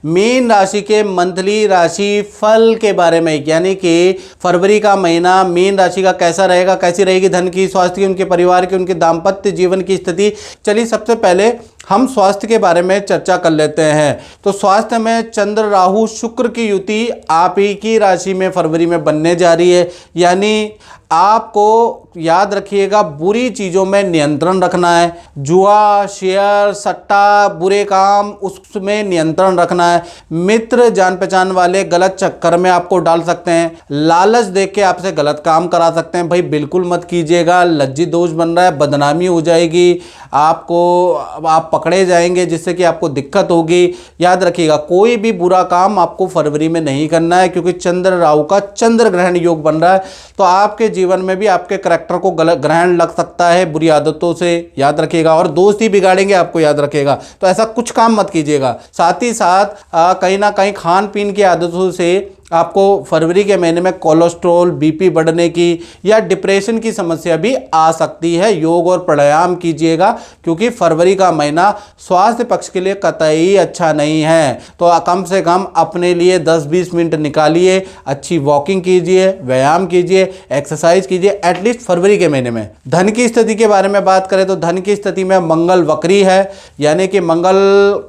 Mean राशि के monthly राशि फल के बारे में, यानी कि फरवरी का महीना मीन राशि का कैसा रहेगा, कैसी रहेगी धन की, स्वास्थ्य की, उनके परिवार की, उनके दाम्पत्य जीवन की स्थिति। चलिए सबसे पहले हम स्वास्थ्य के बारे में चर्चा कर लेते हैं। तो स्वास्थ्य में चंद्र राहु शुक्र की युति आप ही की राशि में फरवरी में बनने जा रही है, यानी आपको याद रखिएगा बुरी चीज़ों में नियंत्रण रखना है। जुआ, शेयर, सट्टा, बुरे काम, उसमें नियंत्रण रखना है। मित्र जान पहचान वाले गलत चक्कर में आपको डाल सकते हैं, लालच देख के आपसे गलत काम करा सकते हैं, भाई बिल्कुल मत कीजिएगा। लज्जित दोष बन रहा है, बदनामी हो जाएगी, आप पकड़े जाएंगे जिससे कि आपको दिक्कत होगी। याद रखिएगा कोई भी बुरा काम आपको फरवरी में नहीं करना है, क्योंकि चंद्र राहु का चंद्र ग्रहण योग बन रहा है। तो आपके जीवन में भी आपके करैक्टर को गलत ग्रहण लग सकता है बुरी आदतों से, याद रखिएगा। और दोस्त ही बिगाड़ेंगे आपको, याद रखिएगा। तो ऐसा कुछ काम मत कीजिएगा। साथ ही साथ कहीं ना कहीं खान पीन की आदतों से आपको फरवरी के महीने में कोलेस्ट्रॉल, बीपी बढ़ने की या डिप्रेशन की समस्या भी आ सकती है। योग और प्राणायाम कीजिएगा, क्योंकि फरवरी का महीना स्वास्थ्य पक्ष के लिए कतई अच्छा नहीं है। तो कम से कम अपने लिए 10-20 मिनट निकालिए, अच्छी वॉकिंग कीजिए, व्यायाम कीजिए, एक्सरसाइज कीजिए, एटलीस्ट फरवरी के महीने में। धन की स्थिति के बारे में बात करें तो धन की स्थिति में मंगल वक्री है, यानी कि मंगल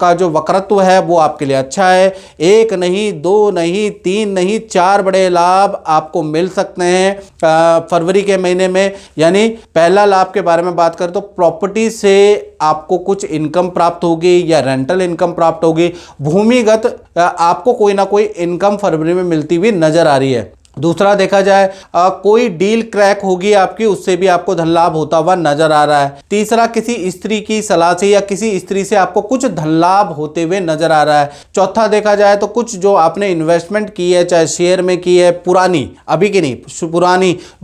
का जो वक्रत्व है वो आपके लिए अच्छा है। 1 नहीं, 2 नहीं, 3 नहीं, 4 बड़े लाभ आपको मिल सकते हैं फरवरी के महीने में। यानी पहला लाभ के बारे में बात करें तो प्रॉपर्टी से आपको कुछ इनकम प्राप्त होगी या रेंटल इनकम प्राप्त होगी। भूमिगत आपको कोई ना कोई इनकम फरवरी में मिलती हुई नजर आ रही है। दूसरा देखा जाए कोई डील क्रैक होगी आपकी, उससे भी आपको धन लाभ होता हुआ नजर आ रहा है। तीसरा किसी स्त्री की सलाह से या किसी स्त्री से आपको कुछ धन लाभ होते हुए नजर आ रहा है। चौथा देखा जाए तो कुछ जो आपने इन्वेस्टमेंट की है, चाहे शेयर में की है, पुरानी, अभी की नहीं,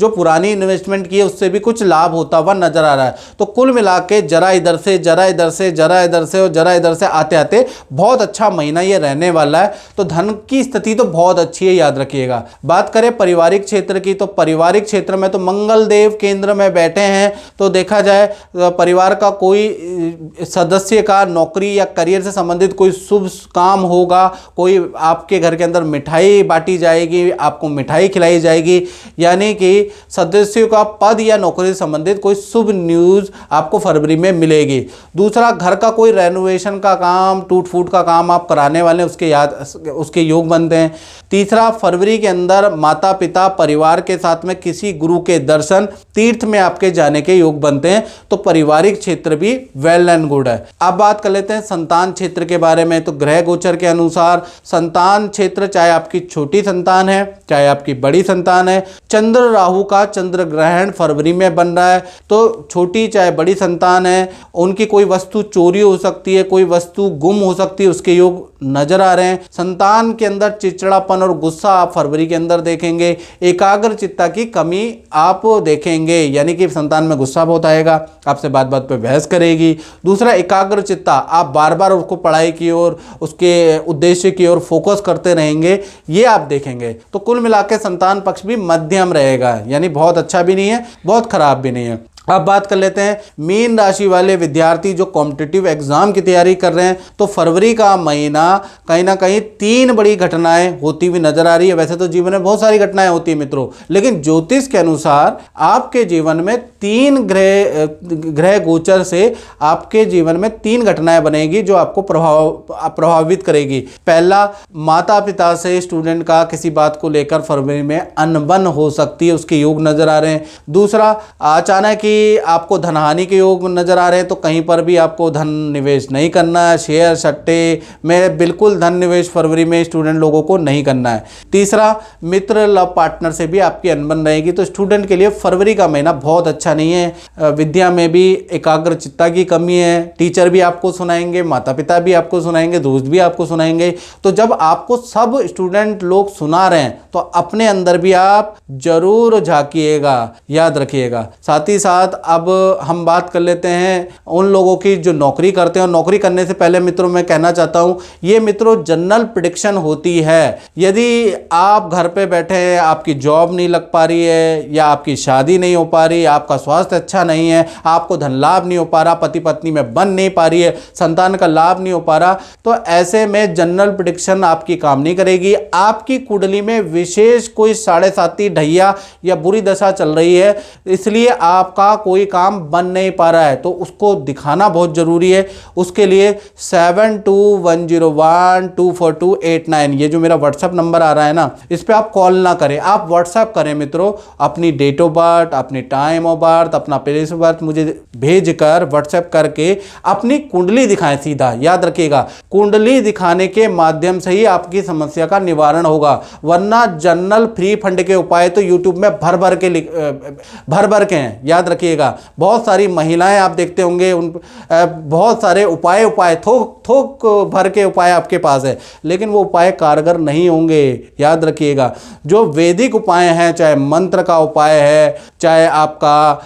पुरानी इन्वेस्टमेंट की है, उससे भी कुछ लाभ होता हुआ नजर आ रहा है। तो कुल मिला के जरा इधर से जरा इधर से जरा इधर से और जरा इधर से आते आते बहुत अच्छा महीना ये रहने वाला है। तो धन की स्थिति तो बहुत अच्छी है, याद रखिएगा। बात परिवारिक क्षेत्र की, तो पारिवारिक क्षेत्र में तो मंगल देव केंद्र में बैठे हैं। तो देखा जाए परिवार का कोई सदस्य का नौकरी या करियर से संबंधित कोई शुभ काम होगा, कोई आपके घर के अंदर मिठाई बांटी जाएगी, आपको मिठाई खिलाई जाएगी, यानी कि सदस्यों का पद या नौकरी से संबंधित कोई शुभ न्यूज आपको फरवरी में मिलेगी। दूसरा घर का कोई रेनोवेशन का काम, टूट फूट का काम आप कराने वाले उसके योग बनते हैं। तीसरा फरवरी के अंदर माता पिता परिवार के साथ में किसी गुरु के दर्शन, तीर्थ में आपके जाने के योग बनते हैं। तो पारिवारिक क्षेत्र भी वेल एंड गुड है। अब बात कर लेते हैं संतान क्षेत्र के बारे में। तो ग्रह गोचर के अनुसार संतान क्षेत्र, चाहे आपकी छोटी संतान है चाहे आपकी बड़ी संतान है, चंद्र राहु का चंद्र ग्रहण फरवरी में बन रहा है। तो छोटी चाहे बड़ी संतान है, उनकी कोई वस्तु चोरी हो सकती है, कोई वस्तु गुम हो सकती है, उसके योग नजर आ रहे हैं। संतान के अंदर चिड़चिड़ापन और गुस्सा आप फरवरी के अंदर देखेंगे। एकाग्र चित्ता की कमी आप देखेंगे, यानी कि संतान में गुस्सा बहुत आएगा, आपसे बात बात पे बहस करेगी। दूसरा एकाग्र चित्ता, आप बार बार उसको पढ़ाई की ओर, उसके उद्देश्य की ओर फोकस करते रहेंगे, ये आप देखेंगे। तो कुल मिला के संतान पक्ष भी मध्यम रहेगा, यानी बहुत अच्छा भी नहीं है, बहुत खराब भी नहीं है। अब बात कर लेते हैं मीन राशि वाले विद्यार्थी जो कॉम्पिटिटिव एग्जाम की तैयारी कर रहे हैं। तो फरवरी का महीना कहीं ना कहीं 3 बड़ी घटनाएं होती हुई नजर आ रही है। वैसे तो जीवन में बहुत सारी घटनाएं होती है मित्रों, लेकिन ज्योतिष के अनुसार आपके जीवन में 3 ग्रह गोचर से आपके जीवन में 3 घटनाएं बनेगी जो आपको प्रभावित करेगी। पहला, माता पिता से स्टूडेंट का किसी बात को लेकर फरवरी में अनबन हो सकती है, उसके योग नजर आ रहे हैं। दूसरा, अचानक ही आपको धनहानि के योग नजर आ रहे हैं, तो कहीं पर भी आपको धन निवेश नहीं करना है। शेयर सट्टे में बिल्कुल धन निवेश फरवरी में स्टूडेंट लोगों को नहीं करना है। तीसरा, मित्र लव पार्टनर से भी आपकी अनबन रहेगी। तो स्टूडेंट के लिए फरवरी का महीना बहुत अच्छा नहीं है। विद्या में भी एकाग्र चित्ता की कमी है। टीचर भी आपको सुनाएंगे, माता पिता भी आपको सुनाएंगे, दोस्त भी आपको सुनाएंगे। तो जब आपको सब स्टूडेंट लोग सुना रहे हैं तो अपने अंदर भी आप जरूर झांकिएगा, याद रखिएगा। साथ ही साथ बाद अब हम बात कर लेते हैं उन लोगों की जो नौकरी करते हैं। और नौकरी करने से पहले मित्रों मैं कहना चाहता हूं, ये मित्रों जनरल प्रेडिक्शन होती है। यदि आप घर पे बैठे हैं, आपकी जॉब नहीं लग पा रही है, या आपकी शादी नहीं हो पा रही, आपका स्वास्थ्य अच्छा नहीं है, आपको धन लाभ नहीं हो पा रहा, पति पत्नी में बन नहीं पा रही है, संतान का लाभ नहीं हो पा रहा, तो ऐसे में जनरल प्रेडिक्शन आपकी काम नहीं करेगी। आपकी कुंडली में विशेष कोई 7.5 ढैया या बुरी दशा चल रही है, इसलिए आपका कोई काम बन नहीं पा रहा है, तो उसको दिखाना बहुत जरूरी है। उसके लिए 7210124289 ये जो मेरा व्हाट्सएप नंबर आ रहा है ना, इस पे आप कॉल ना करें, आप व्हाट्सएप करें मित्रों। अपनी डेट ऑफ बर्थ, अपनी टाइम ऑफ बर्थ, अपना प्लेस ऑफ बर्थ मुझे भेजकर व्हाट्सएप करके अपनी कुंडली दिखाएं। सीधा याद रखिएगा, कुंडली दिखाने के माध्यम से ही आपकी समस्या का निवारण होगा, वरना जनरल फ्री फंड के उपाय तो यूट्यूब में भर भर के हैं। याद रखिएगा, बहुत सारी महिलाएं आप देखते होंगे, उन बहुत सारे उपाय थोक भर के उपाय आपके पास है, लेकिन वो उपाय कारगर नहीं होंगे। याद रखिएगा, जो वैदिक उपाय हैं, चाहे मंत्र का उपाय है, चाहे आपका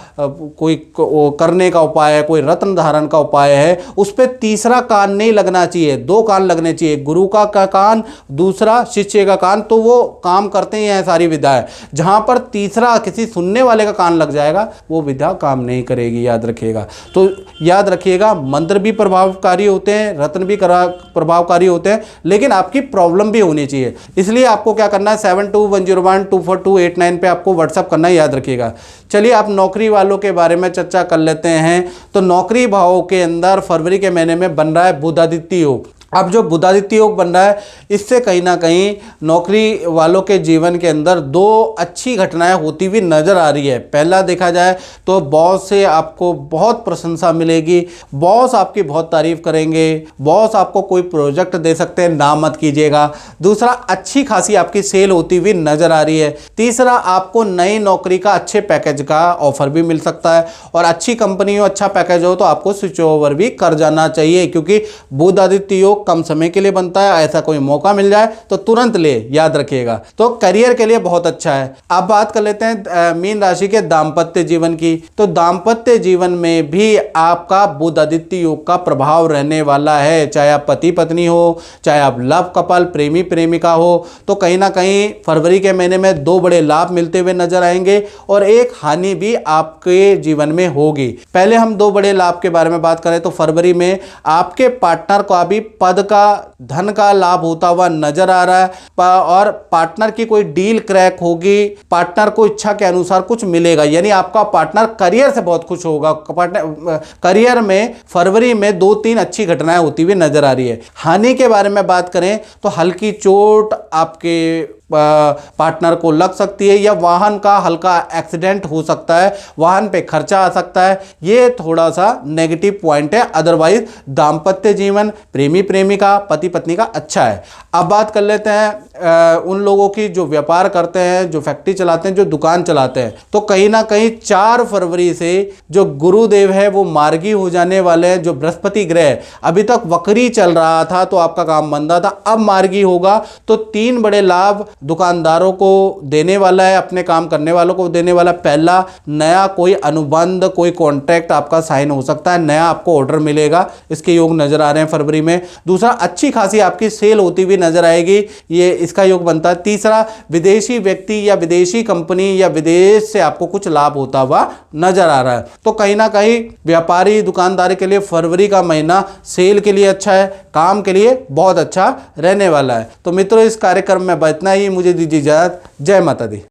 कोई करने का उपाय है, कोई रत्न धारण का उपाय है, उस पर तीसरा कान नहीं लगना चाहिए, 2 कान लगने चाहिए, गुरु का कान, दूसरा शिष्य का कान, तो वो काम करते ही हैं सारी विद्याएं। जहां पर तीसरा किसी सुनने वाले का कान लग जाएगा, वो विद्या काम नहीं करेगी। याद रखिएगा, तो याद रखिएगा, मंत्र भी प्रभावकारी होते हैं, रत्न भी प्रभावकारी होते हैं, लेकिन आपकी प्रॉब्लम भी होनी चाहिए। इसलिए आपको क्या करना है, 7210124289 पे आपको व्हाट्सअप करना है। याद रखिएगा। चलिए आप नौकरी वालों के बारे में चर्चा कर लेते हैं। तो नौकरी भाव के अंदर फरवरी के महीने में बन रहा है बुधादित्य योग। अब जो बुधादित्य योग बन रहा है, इससे कहीं ना कहीं नौकरी वालों के जीवन के अंदर 2 अच्छी घटनाएं होती हुई नजर आ रही है। पहला देखा जाए तो बॉस से आपको बहुत प्रशंसा मिलेगी, बॉस आपकी बहुत तारीफ करेंगे, बॉस आपको कोई प्रोजेक्ट दे सकते हैं, ना मत कीजिएगा। दूसरा, अच्छी खासी आपकी सेल होती हुई नजर आ रही है। तीसरा, आपको नई नौकरी का अच्छे पैकेज का ऑफर भी मिल सकता है, और अच्छी कंपनी हो, अच्छा पैकेज हो तो आपको स्विच ओवर भी कर जाना चाहिए, क्योंकि बुधादित्य योग कम समय के लिए बनता है। ऐसा कोई मौका मिल जाए तो तुरंत ले। याद रखिएगा, तो करियर के लिए बहुत अच्छा है। अब बात कर लेते हैं मीन राशि के दाम्पत्य जीवन की। तो दाम्पत्य जीवन में भी आपका बुधादित्य योग का प्रभाव रहने वाला है। चाहे आप पति पत्नी हो, चाहे आप लव कपल, प्रेमी प्रेमिका हो, तो कहीं ना कहीं फरवरी के महीने में 2 बड़े लाभ मिलते हुए नजर आएंगे, और एक हानि भी आपके जीवन में होगी। पहले हम 2 बड़े लाभ के बारे में बात करें तो फरवरी में आपके पार्टनर को भी पद का, धन का लाभ होता हुआ नजर आ रहा है, और पार्टनर की कोई डील क्रैक होगी, पार्टनर को इच्छा के अनुसार कुछ मिलेगा, यानी आपका पार्टनर करियर से बहुत खुश होगा। करियर में फरवरी में 2-3 अच्छी घटनाएं होती हुई नजर आ रही है। हानि के बारे में बात करें तो हल्की चोट आपके पार्टनर को लग सकती है, या वाहन का हल्का एक्सीडेंट हो सकता है, वाहन पे खर्चा आ सकता है। ये थोड़ा सा नेगेटिव पॉइंट है। अदरवाइज दाम्पत्य जीवन, प्रेमी प्रेमिका, पति पत्नी का अच्छा है। अब बात कर लेते हैं उन लोगों की जो व्यापार करते हैं, जो फैक्ट्री चलाते हैं, जो दुकान चलाते हैं। तो कहीं ना कहीं 4 फरवरी से जो गुरुदेव है वो मार्गी हो जाने वाले हैं। जो बृहस्पति ग्रह अभी तक वक्री चल रहा था तो आपका काम मंदा था, अब मार्गी होगा, तो 3 बड़े लाभ दुकानदारों को देने वाला है, अपने काम करने वालों को देने वाला। पहला, नया कोई अनुबंध, कोई कॉन्ट्रैक्ट आपका साइन हो सकता है, नया आपको ऑर्डर मिलेगा, इसके योग नजर आ रहे हैं फरवरी में। दूसरा, अच्छी खासी आपकी सेल होती हुई नजर आएगी, ये इसका योग बनता है। तीसरा, विदेशी व्यक्ति या विदेशी कंपनी या विदेश से आपको कुछ लाभ होता हुआ नजर आ रहा है। तो कहीं ना कहीं व्यापारी दुकानदारी के लिए फरवरी का महीना सेल के लिए अच्छा है, काम के लिए बहुत अच्छा रहने वाला है। तो मित्रों, इस कार्यक्रम में इतना ही। मुझे दीजिए इजाजत। जय माता दी।